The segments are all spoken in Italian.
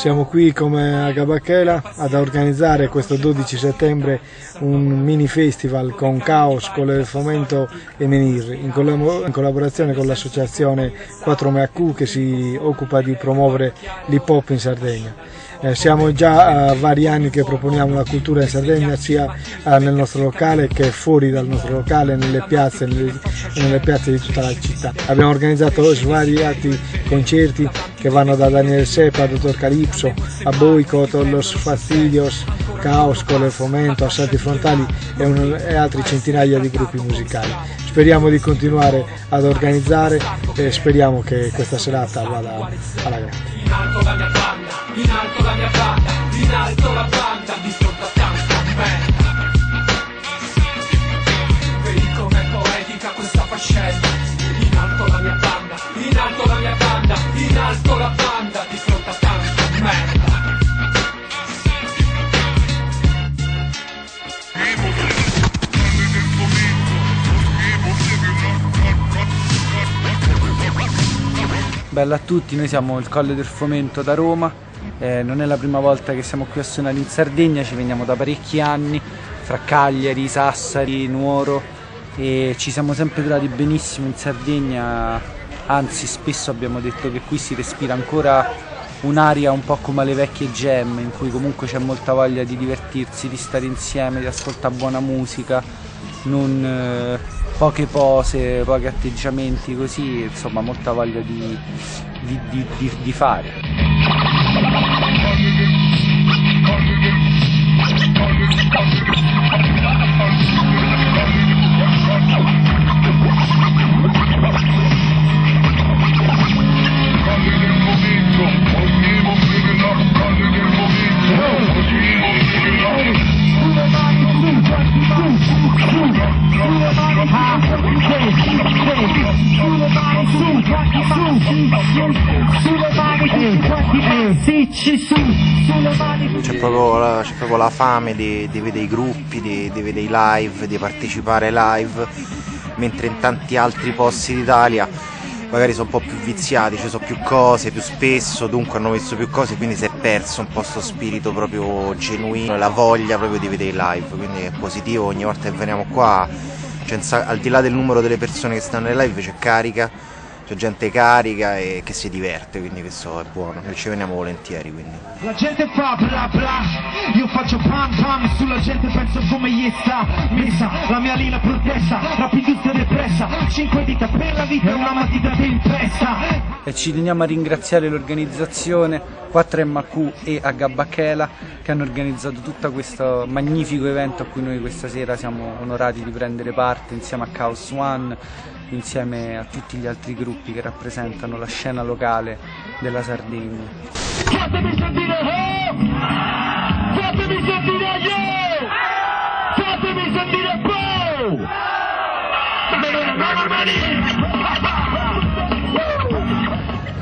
Siamo qui come a Gabachela ad organizzare questo 12 settembre un mini festival con Caos, con il Fomento e Menir, in collaborazione con l'associazione 4MAQ che si occupa di promuovere l'hip hop in Sardegna. Siamo già vari anni che proponiamo la cultura in Sardegna, sia nel nostro locale che fuori dal nostro locale, nelle piazze di tutta la città. Abbiamo organizzato svariati concerti che vanno da Daniel Sepa, Dottor Calypso, a Boycott, Los Fastidios, Caos, con il Fomento, Assalti Frontali e altri centinaia di gruppi musicali. Speriamo di continuare ad organizzare e speriamo che questa serata vada alla grande. In alto la mia banda, in alto la mia banda, in alto la banda, di fronte a tanta merda. Vedi com'è poetica questa fascetta. In alto la mia banda, in alto la mia banda, in alto la banda, di fronte a tanta merda. Bella a tutti, noi siamo il Colle del Fomento da Roma, non è la prima volta che siamo qui a suonare in Sardegna, ci veniamo da parecchi anni, fra Cagliari, Sassari, Nuoro, e ci siamo sempre trovati benissimo in Sardegna, anzi spesso abbiamo detto che qui si respira ancora un'aria un po' come alle vecchie jam, in cui comunque c'è molta voglia di divertirsi, di stare insieme, di ascoltare buona musica, non poche pose, pochi atteggiamenti così, insomma molta voglia di fare. C'è proprio la fame di vedere i gruppi, di vedere i live, di partecipare live, mentre in tanti altri posti d'Italia magari sono un po' più viziati, ci sono più cose, più spesso, dunque hanno messo più cose, quindi si è perso un po' sto spirito proprio genuino, la voglia proprio di vedere i live, quindi è positivo, ogni volta che veniamo qua, al di là del numero delle persone che stanno nei live c'è carica, c'è gente carica e che si diverte, quindi questo è buono, noi ci veniamo volentieri. Quindi. La gente fa bla bla, io faccio pam pam, sulla gente penso come gli sta messa, la mia linea protesta, rap industria depressa, 5 dita per la vita e una matita per impressa. E ci teniamo a ringraziare l'organizzazione 4MAQ e a Gabachela che hanno organizzato tutto questo magnifico evento a cui noi questa sera siamo onorati di prendere parte insieme a Chaos One, insieme a tutti gli altri gruppi che rappresentano la scena locale della Sardegna. Fatemi sentire ho! Fatemi sentire io! Fatemi sentire po!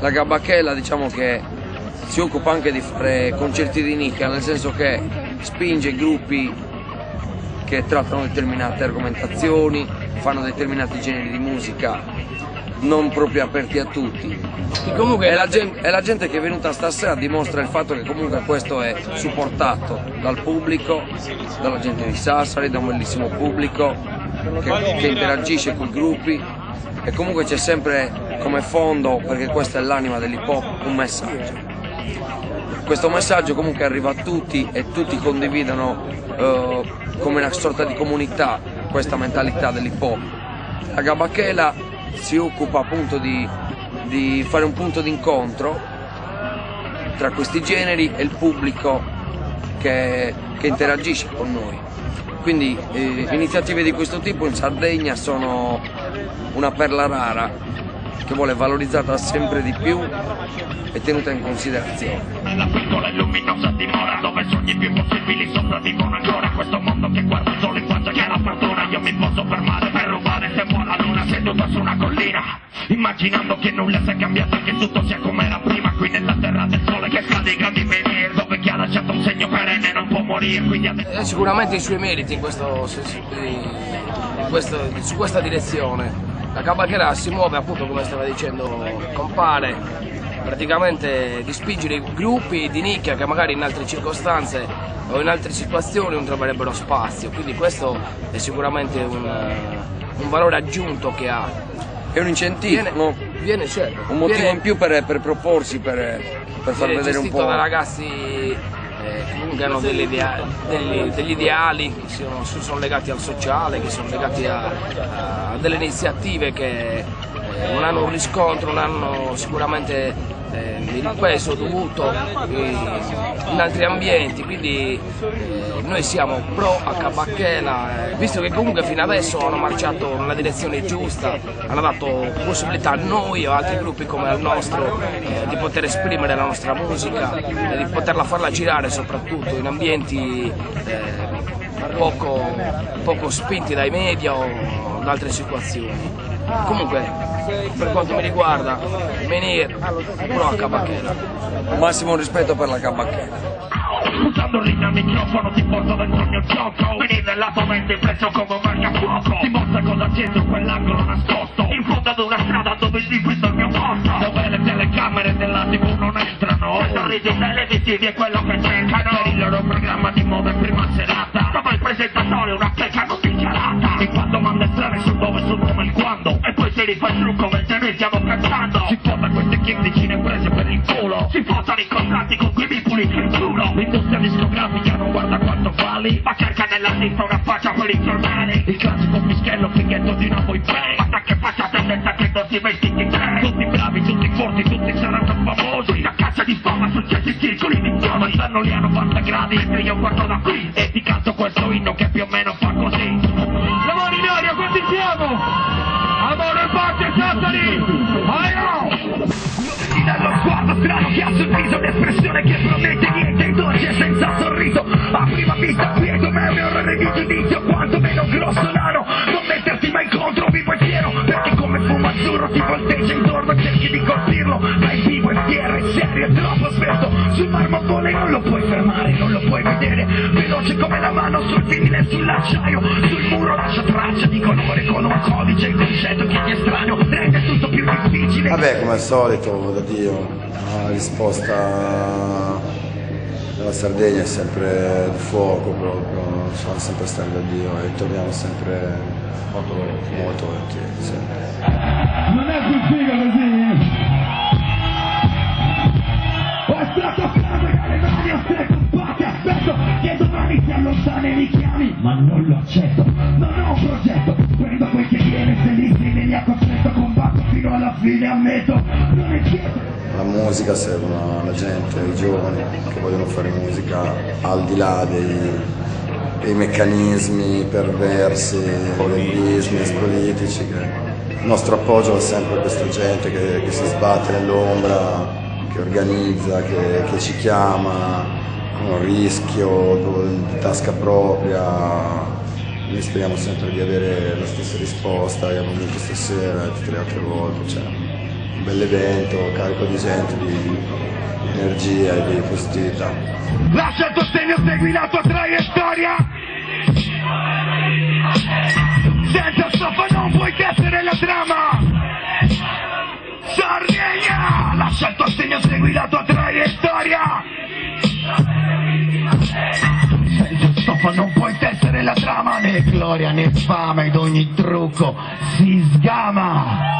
La Gabachela diciamo che si occupa anche di fare concerti di nicchia, nel senso che spinge gruppi che trattano determinate argomentazioni, fanno determinati generi di musica non proprio aperti a tutti. E comunque è la gente che è venuta stasera dimostra il fatto che comunque questo è supportato dal pubblico, dalla gente di Sassari, da un bellissimo pubblico che interagisce con i gruppi, e comunque c'è sempre come fondo, perché questa è l'anima dell'hip hop, un messaggio. Questo messaggio comunque arriva a tutti e tutti condividono come una sorta di comunità questa mentalità dell'hip hop. La Gabachela si occupa appunto di fare un punto d'incontro tra questi generi e il pubblico che interagisce con noi. Quindi iniziative di questo tipo in Sardegna sono una perla rara che vuole valorizzata sempre di più e tenuta in considerazione. La piccola e luminosa dimora dove sogni più impossibili sopravvivono ancora, questo mondo che guarda solo in faccia che è la fortuna. Io mi posso fermare per rubare se vuoi la luna seduta su una collina, immaginando che nulla sia cambiato e che tutto sia come era prima, qui nella terra del sole che scade i grandi menhir, dove chi ha lasciato un segno perenne non può morire. Quindi sicuramente i suoi meriti su questa direzione. La Gabachela si muove appunto, come stava dicendo compare, praticamente di spingere i gruppi di nicchia che magari in altre circostanze o in altre situazioni non troverebbero spazio, quindi questo è sicuramente un valore aggiunto che ha. È un incentivo, viene certo, un motivo in più per proporsi, per far vedere un po'. Da ragazzi che comunque hanno degli ideali che sono legati al sociale, che sono legati a delle iniziative che non hanno un riscontro, non hanno sicuramente il peso dovuto in altri ambienti, quindi noi siamo pro a Cabacchela, visto che comunque fino adesso hanno marciato nella direzione giusta, hanno dato possibilità a noi o altri gruppi come al nostro di poter esprimere la nostra musica e di poterla farla girare soprattutto in ambienti poco spinti dai media o da altre situazioni. Comunque, per quanto mi riguarda, Menhir pro a Cabacchela. Massimo rispetto per la Cabacchela. Usando il microfono ti porto dentro il mio gioco. Venire nella tua mente preso come un marcafuoco. Ti mostra cosa c'è su quell'angolo nascosto, in fondo ad una strada dove difendo il mio posto, dove le telecamere della TV non entrano. I sorrisi televisivi è quello che cercano. Per il loro programma di moda in prima serata, dove il presentatore una pecca non dichiarata. E quando manda estreme sul dove, sul come, il quando. E poi se li fa il trucco mentre noi stiamo cantando. Si fotta queste chimici ne prese per il culo. Si fottano i contratti con cui mi pulisco il culo. L'industria discografica non guarda quanto vali, ma cerca nella lista una faccia per i giornali. Il classico fischello fighetto di una boy band. Basta che faccia tendenza che non si vestiti in tre. Tutti bravi, tutti forti, tutti saranno famosi. La caccia di fama su certi circoli di giovani. Stanno lì a 90 gradi, mentre io guardo da qui e ti canto questo inno che più o meno fa così. La mano in aria, quanti siamo? Amore, pace, Sassari! Nello sguardo strano che ha sul viso un'espressione che promette niente, dolce senza sorriso. A prima vista qui è come un errore di giudizio, quanto meno grossolano. Non metterti mai contro, vivo e fiero, perché come fumo azzurro ti volteggia intorno e cerchi di colpirlo. Ma è vivo, è fiero, è serio, è troppo svelto. Sul marmo vole non lo puoi fermare, non lo puoi vedere. Veloce come la mano sul vinile, sull'acciaio. Sul muro lascia traccia di colore con un codice. Il concetto che ti è strano rende tutto più difficile. Vabbè, come al solito, da Dio, la risposta della Sardegna è sempre di fuoco proprio, sono sempre stati da Dio e torniamo sempre molto volentieri, sempre. Non è più figo così! Ho estratto frase dalle mani, ho stretto un po' che aspetto che domani si allontani e mi chiami, ma non lo accetto, non ho un progetto, prendo quel che viene, se lì mi ha costretto, combatto fino alla fine, ammetto, non è chiesto. La musica serve alla gente, ai giovani che vogliono fare musica al di là dei meccanismi perversi, dei business politici. Il nostro appoggio è sempre a questa gente che si sbatte nell'ombra, che organizza, che ci chiama con un rischio di tasca propria. Noi speriamo sempre di avere la stessa risposta che abbiamo avuto stasera e tutte le altre volte. Cioè, un bel evento, carico di gente, di energia e di positività. Lascia il tuo segno, segui la tua traiettoria. Senza stoffa non puoi essere la trama. Sardegna! Lascia il tuo segno, segui la tua traiettoria. Senza stoffa non puoi tessere la trama, né gloria né fama, ed ogni trucco si sgama.